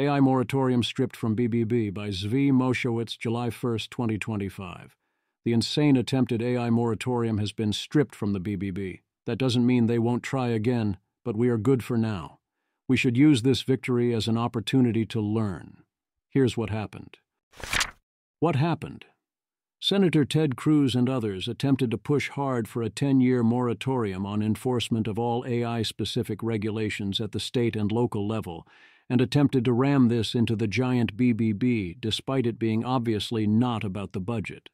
AI Moratorium stripped from BBB by Zvi Moshowitz, July 1, 2025. The insane attempted AI moratorium has been stripped from the BBB. That doesn't mean they won't try again, but we are good for now. We should use this victory as an opportunity to learn. Here's what happened. What happened? Senator Ted Cruz and others attempted to push hard for a 10-year moratorium on enforcement of all AI-specific regulations at the state and local level, and attempted to ram this into the giant BBB, despite it being obviously not about the budget.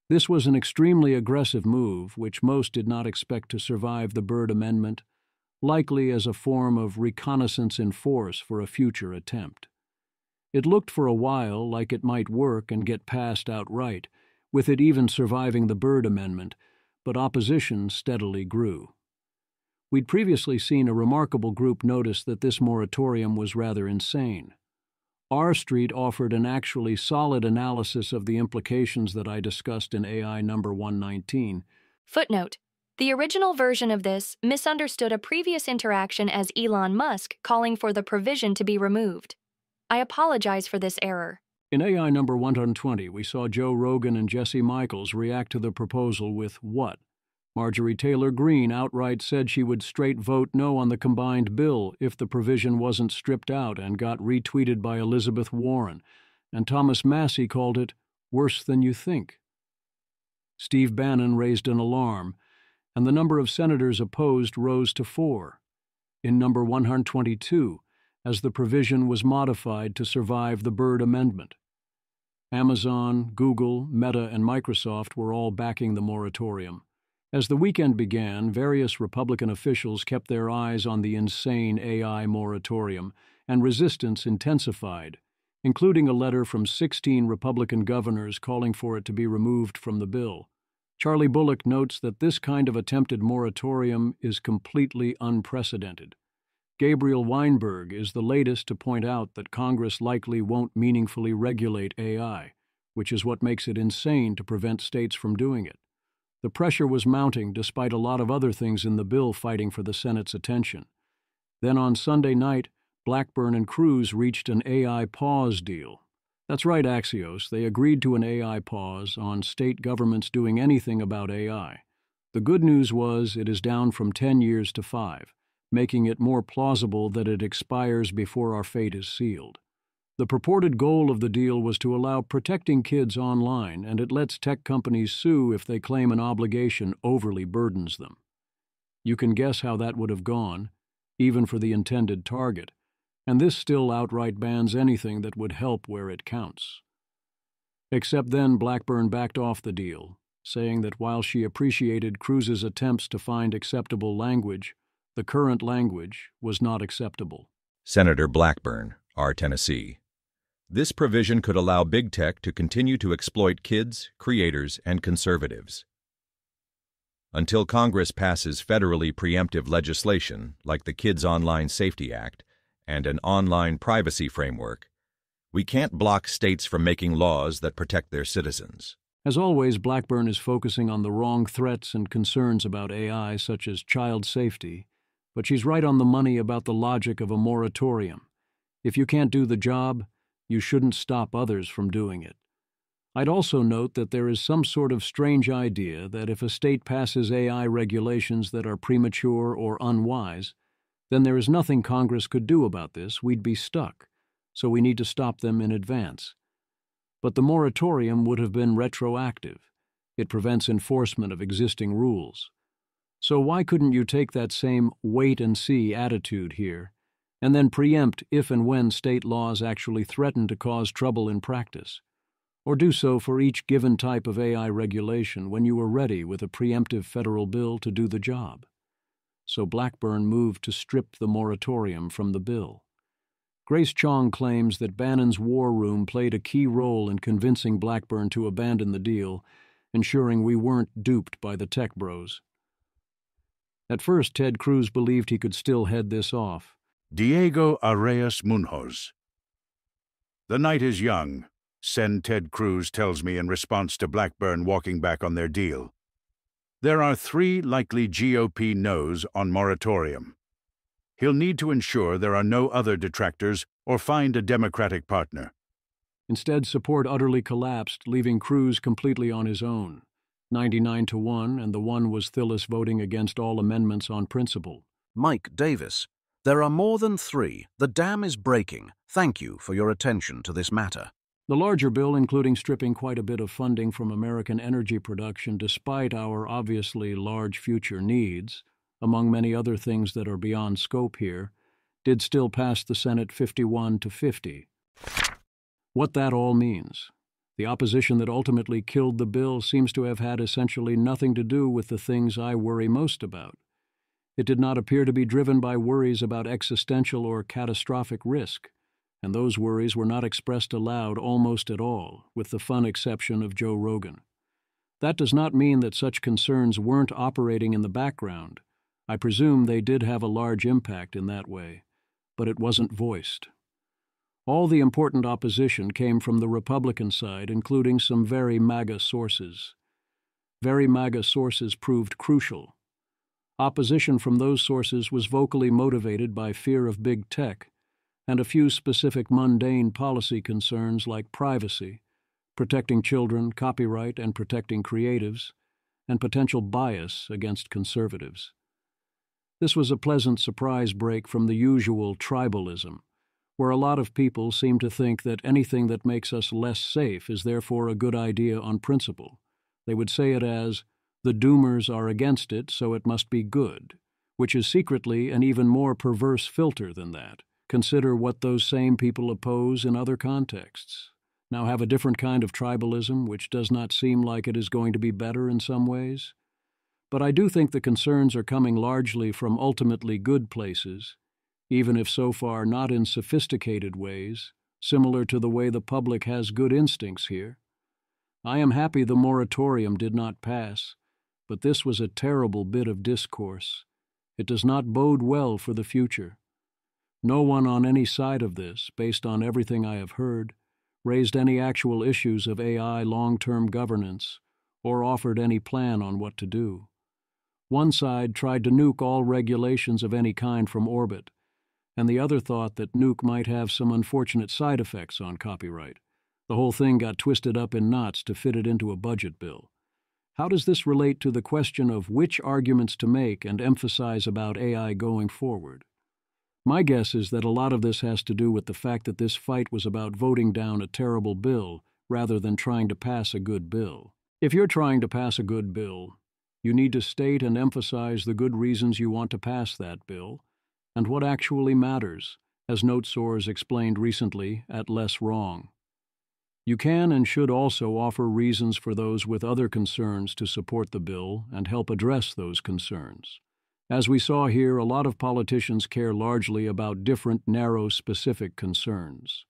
This was an extremely aggressive move, which most did not expect to survive the Byrd Amendment, likely as a form of reconnaissance in force for a future attempt. It looked for a while like it might work and get passed outright, with it even surviving the Byrd Amendment, but opposition steadily grew. We'd previously seen a remarkable group notice that this moratorium was rather insane. R Street offered an actually solid analysis of the implications that I discussed in AI number 119. Footnote: the original version of this misunderstood a previous interaction as Elon Musk calling for the provision to be removed. I apologize for this error. In AI number 120, we saw Joe Rogan and Jesse Michaels react to the proposal with what? Marjorie Taylor Greene outright said she would straight vote no on the combined bill if the provision wasn't stripped out, and got retweeted by Elizabeth Warren, and Thomas Massey called it worse than you think. Steve Bannon raised an alarm, and the number of senators opposed rose to 4. In number 122, as the provision was modified to survive the Byrd Amendment. Amazon, Google, Meta, and Microsoft were all backing the moratorium. As the weekend began, various Republican officials kept their eyes on the insane AI moratorium, and resistance intensified, including a letter from 16 Republican governors calling for it to be removed from the bill. Charlie Bullock notes that this kind of attempted moratorium is completely unprecedented. Gabriel Weinberg is the latest to point out that Congress likely won't meaningfully regulate AI, which is what makes it insane to prevent states from doing it. The pressure was mounting despite a lot of other things in the bill fighting for the Senate's attention. Then on Sunday night, Blackburn and Cruz reached an AI pause deal. That's right, Axios, they agreed to an AI pause on state governments doing anything about AI. The good news was it is down from 10 years to 5, making it more plausible that it expires before our fate is sealed. The purported goal of the deal was to allow protecting kids online, and it lets tech companies sue if they claim an obligation overly burdens them. You can guess how that would have gone, even for the intended target, and this still outright bans anything that would help where it counts. Except then Blackburn backed off the deal, saying that while she appreciated Cruz's attempts to find acceptable language, the current language was not acceptable. Senator Blackburn, R. Tennessee. This provision could allow big tech to continue to exploit kids, creators, and conservatives. Until Congress passes federally preemptive legislation like the Kids Online Safety Act and an online privacy framework, we can't block states from making laws that protect their citizens. As always, Blackburn is focusing on the wrong threats and concerns about AI, such as child safety, but she's right on the money about the logic of a moratorium. If you can't do the job, you shouldn't stop others from doing it. I'd also note that there is some sort of strange idea that if a state passes AI regulations that are premature or unwise, then there is nothing Congress could do about this. We'd be stuck, so we need to stop them in advance. But the moratorium would have been retroactive. It prevents enforcement of existing rules. So why couldn't you take that same wait-and-see attitude here, and then preempt if and when state laws actually threaten to cause trouble in practice? Or do so for each given type of AI regulation when you are ready with a preemptive federal bill to do the job? So Blackburn moved to strip the moratorium from the bill. Grace Chong claims that Bannon's war room played a key role in convincing Blackburn to abandon the deal, ensuring we weren't duped by the tech bros. At first, Ted Cruz believed he could still head this off. Diego Arias Munoz. The night is young, Sen Ted Cruz tells me in response to Blackburn walking back on their deal. There are 3 likely GOP no's on moratorium. He'll need to ensure there are no other detractors or find a Democratic partner. Instead, support utterly collapsed, leaving Cruz completely on his own. 99-1, and the one was Thillis voting against all amendments on principle. Mike Davis. There are more than 3. The dam is breaking. Thank you for your attention to this matter. The larger bill, including stripping quite a bit of funding from American energy production despite our obviously large future needs, among many other things that are beyond scope here, did still pass the Senate 51-50. What that all means. The opposition that ultimately killed the bill seems to have had essentially nothing to do with the things I worry most about. It did not appear to be driven by worries about existential or catastrophic risk, and those worries were not expressed aloud almost at all, with the fun exception of Joe Rogan. That does not mean that such concerns weren't operating in the background. I presume they did have a large impact in that way, but it wasn't voiced. All the important opposition came from the Republican side, including some very MAGA sources. Very MAGA sources proved crucial. Opposition from those sources was vocally motivated by fear of big tech and a few specific mundane policy concerns like privacy, protecting children, copyright, and protecting creatives, and potential bias against conservatives. This was a pleasant surprise break from the usual tribalism, where a lot of people seem to think that anything that makes us less safe is therefore a good idea on principle. They would say it as, the doomers are against it, so it must be good, which is secretly an even more perverse filter than that. Consider what those same people oppose in other contexts. Now have a different kind of tribalism, which does not seem like it is going to be better in some ways. But I do think the concerns are coming largely from ultimately good places, even if so far not in sophisticated ways, similar to the way the public has good instincts here. I am happy the moratorium did not pass, but this was a terrible bit of discourse. It does not bode well for the future. No one on any side of this, based on everything I have heard, raised any actual issues of AI long-term governance or offered any plan on what to do. One side tried to nuke all regulations of any kind from orbit, and the other thought that nuke might have some unfortunate side effects on copyright. The whole thing got twisted up in knots to fit it into a budget bill. How does this relate to the question of which arguments to make and emphasize about AI going forward? My guess is that a lot of this has to do with the fact that this fight was about voting down a terrible bill rather than trying to pass a good bill. If you're trying to pass a good bill, you need to state and emphasize the good reasons you want to pass that bill, and what actually matters, as NoteSource explained recently at Less Wrong. You can and should also offer reasons for those with other concerns to support the bill and help address those concerns. As we saw here, a lot of politicians care largely about different, narrow, specific concerns.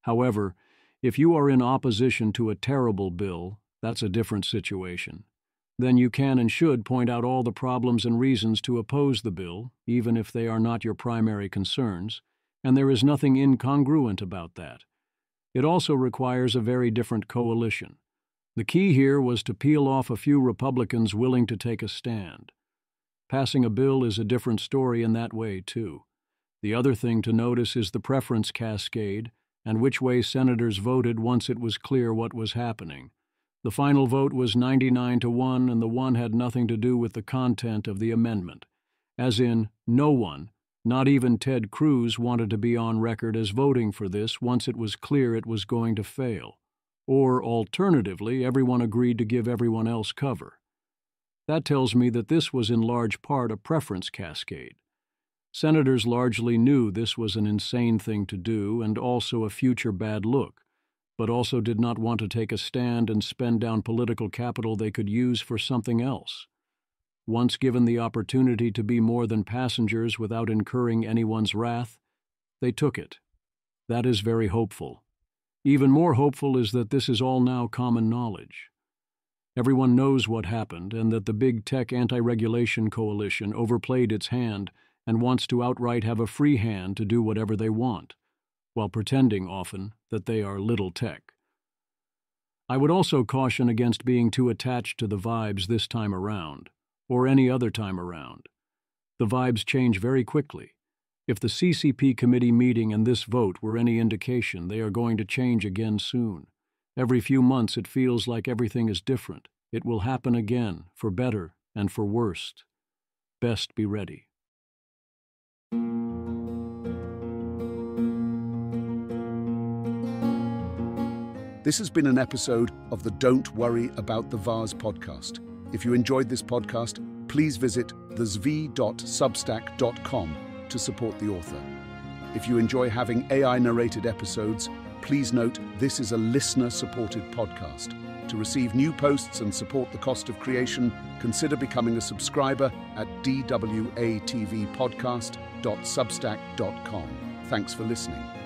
However, if you are in opposition to a terrible bill, that's a different situation. Then you can and should point out all the problems and reasons to oppose the bill, even if they are not your primary concerns, and there is nothing incongruent about that. It also requires a very different coalition. The key here was to peel off a few Republicans willing to take a stand. Passing a bill is a different story in that way, too. The other thing to notice is the preference cascade and which way senators voted once it was clear what was happening. The final vote was 99-1, and the 1 had nothing to do with the content of the amendment. As in, no one, not even Ted Cruz, wanted to be on record as voting for this once it was clear it was going to fail. Or, alternatively, everyone agreed to give everyone else cover. That tells me that this was in large part a preference cascade. Senators largely knew this was an insane thing to do and also a future bad look, but also did not want to take a stand and spend down political capital they could use for something else. Once given the opportunity to be more than passengers without incurring anyone's wrath, they took it. That is very hopeful. Even more hopeful is that this is all now common knowledge. Everyone knows what happened and that the big tech anti-regulation coalition overplayed its hand and wants to outright have a free hand to do whatever they want, while pretending often that they are little tech. I would also caution against being too attached to the vibes this time around, or any other time around. The vibes change very quickly, If the CCP committee meeting and this vote were any indication, they are going to change again soon. Every few months it feels like everything is different. It will happen again, for better and for worst. Best be ready. This has been an episode of the Don't Worry About the Vase podcast. If you enjoyed this podcast, please visit thezv.substack.com to support the author. If you enjoy having AI-narrated episodes, please note this is a listener-supported podcast. To receive new posts and support the cost of consider becoming a subscriber at dwatvpodcast.substack.com. Thanks for listening.